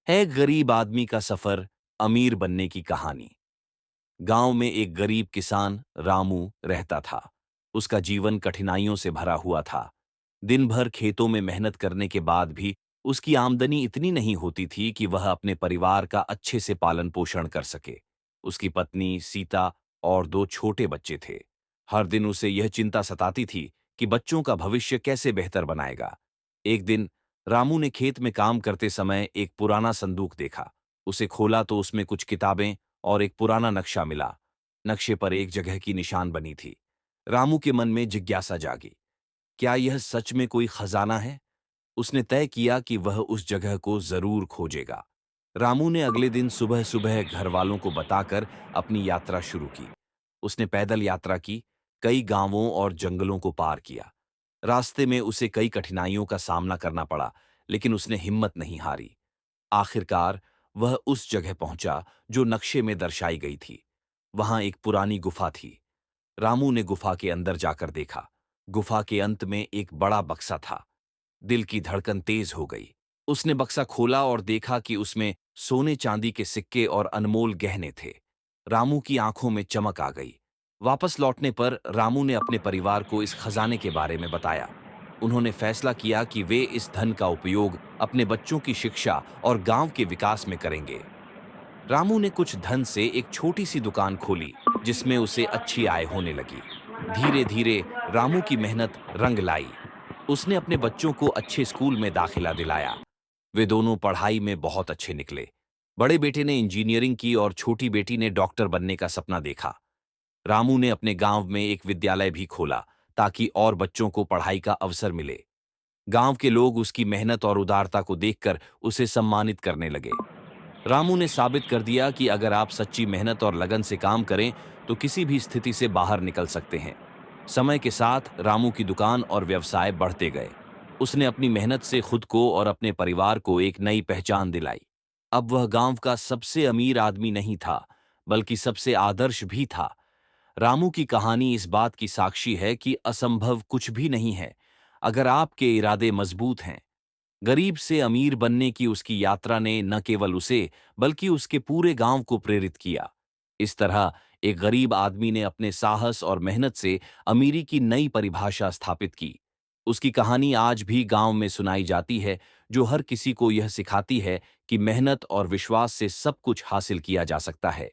है गरीब आदमी का सफर अमीर बनने की कहानी। गांव में एक गरीब किसान रामू रहता था। उसका जीवन कठिनाइयों से भरा हुआ था। दिन भर खेतों में मेहनत करने के बाद भी उसकी आमदनी इतनी नहीं होती थी कि वह अपने परिवार का अच्छे से पालन पोषण कर सके। उसकी पत्नी सीता और दो छोटे बच्चे थे। हर दिन उसे यह चिंता सताती थी कि बच्चों का भविष्य कैसे बेहतर बनाएगा। एक दिन रामू ने खेत में काम करते समय एक पुराना संदूक देखा। उसे खोला तो उसमें कुछ किताबें और एक पुराना नक्शा मिला। नक्शे पर एक जगह की निशान बनी थी। रामू के मन में जिज्ञासा जागी। क्या यह सच में कोई खजाना है? उसने तय किया कि वह उस जगह को जरूर खोजेगा। रामू ने अगले दिन सुबह सुबह घर वालों को बताकर अपनी यात्रा शुरू की। उसने पैदल यात्रा की, कई गांवों और जंगलों को पार किया। रास्ते में उसे कई कठिनाइयों का सामना करना पड़ा, लेकिन उसने हिम्मत नहीं हारी। आखिरकार वह उस जगह पहुंचा जो नक्शे में दर्शाई गई थी। वहां एक पुरानी गुफा थी। रामू ने गुफा के अंदर जाकर देखा। गुफा के अंत में एक बड़ा बक्सा था। दिल की धड़कन तेज हो गई। उसने बक्सा खोला और देखा कि उसमें सोने चांदी के सिक्के और अनमोल गहने थे। रामू की आंखों में चमक आ गई। वापस लौटने पर रामू ने अपने परिवार को इस खजाने के बारे में बताया। उन्होंने फैसला किया कि वे इस धन का उपयोग अपने बच्चों की शिक्षा और गांव के विकास में करेंगे। रामू ने कुछ धन से एक छोटी सी दुकान खोली, जिसमें उसे अच्छी आय होने लगी। धीरे धीरे रामू की मेहनत रंग लाई। उसने अपने बच्चों को अच्छे स्कूल में दाखिला दिलाया। वे दोनों पढ़ाई में बहुत अच्छे निकले। बड़े बेटे ने इंजीनियरिंग की और छोटी बेटी ने डॉक्टर बनने का सपना देखा। रामू ने अपने गांव में एक विद्यालय भी खोला, ताकि और बच्चों को पढ़ाई का अवसर मिले। गांव के लोग उसकी मेहनत और उदारता को देखकर उसे सम्मानित करने लगे। रामू ने साबित कर दिया कि अगर आप सच्ची मेहनत और लगन से काम करें तो किसी भी स्थिति से बाहर निकल सकते हैं। समय के साथ रामू की दुकान और व्यवसाय बढ़ते गए। उसने अपनी मेहनत से खुद को और अपने परिवार को एक नई पहचान दिलाई। अब वह गांव का सबसे अमीर आदमी नहीं था, बल्कि सबसे आदर्श भी था। रामू की कहानी इस बात की साक्षी है कि असंभव कुछ भी नहीं है, अगर आपके इरादे मजबूत हैं। गरीब से अमीर बनने की उसकी यात्रा ने न केवल उसे बल्कि उसके पूरे गांव को प्रेरित किया। इस तरह एक गरीब आदमी ने अपने साहस और मेहनत से अमीरी की नई परिभाषा स्थापित की। उसकी कहानी आज भी गांव में सुनाई जाती है, जो हर किसी को यह सिखाती है कि मेहनत और विश्वास से सब कुछ हासिल किया जा सकता है।